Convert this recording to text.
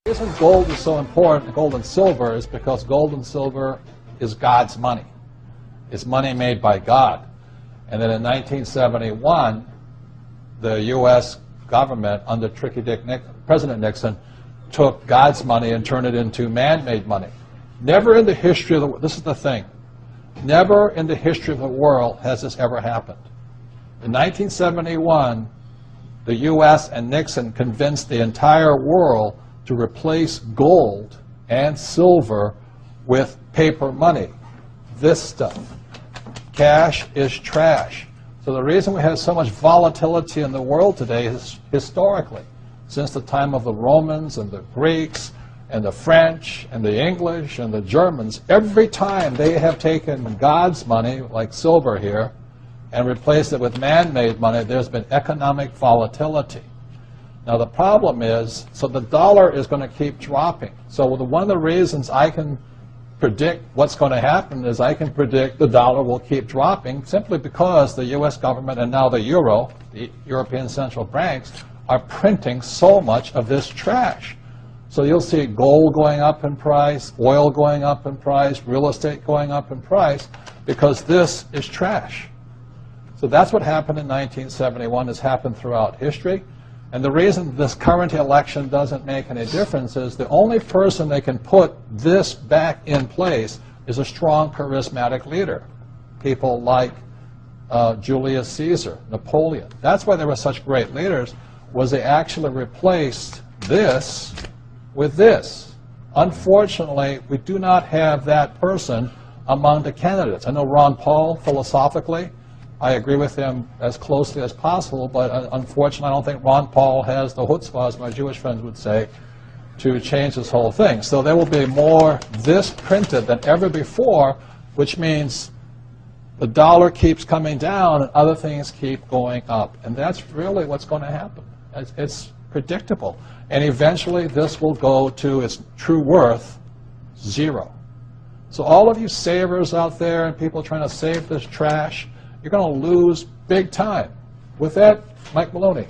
The reason gold is so important, gold and silver, is because gold and silver is God's money. It's money made by God. And then in 1971, the U.S. government, under President Nixon, took God's money and turned it into man-made money. Never in the history of the world, this is the thing, never in the history of the world has this ever happened. In 1971, the U.S. and Nixon convinced the entire world to replace gold and silver with paper money, this stuff. Cash is trash. So the reason we have so much volatility in the world today is historically, since the time of the Romans and the Greeks and the French and the English and the Germans, every time they have taken God's money, like silver here, and replaced it with man-made money, there's been economic volatility. Now the problem is, so the dollar is going to keep dropping. So one of the reasons I can predict what's going to happen is I can predict the dollar will keep dropping simply because the U.S. government and now the euro, the European central banks, are printing so much of this trash. So you'll see gold going up in price, oil going up in price, real estate going up in price, because this is trash. So that's what happened in 1971, has happened throughout history. And the reason this current election doesn't make any difference is the only person they can put this back in place is a strong, charismatic leader. People like Julius Caesar, Napoleon. That's why they were such great leaders, was they actually replaced this with this. Unfortunately, we do not have that person among the candidates. I know Ron Paul, philosophically, I agree with him as closely as possible, but unfortunately I don't think Ron Paul has the chutzpah, as my Jewish friends would say, to change this whole thing. So there will be more this printed than ever before, which means the dollar keeps coming down and other things keep going up. And that's really what's going to happen. It's predictable. And eventually this will go to its true worth, zero. So all of you savers out there and people trying to save this trash, you're going to lose big time. With that, Mike Maloney.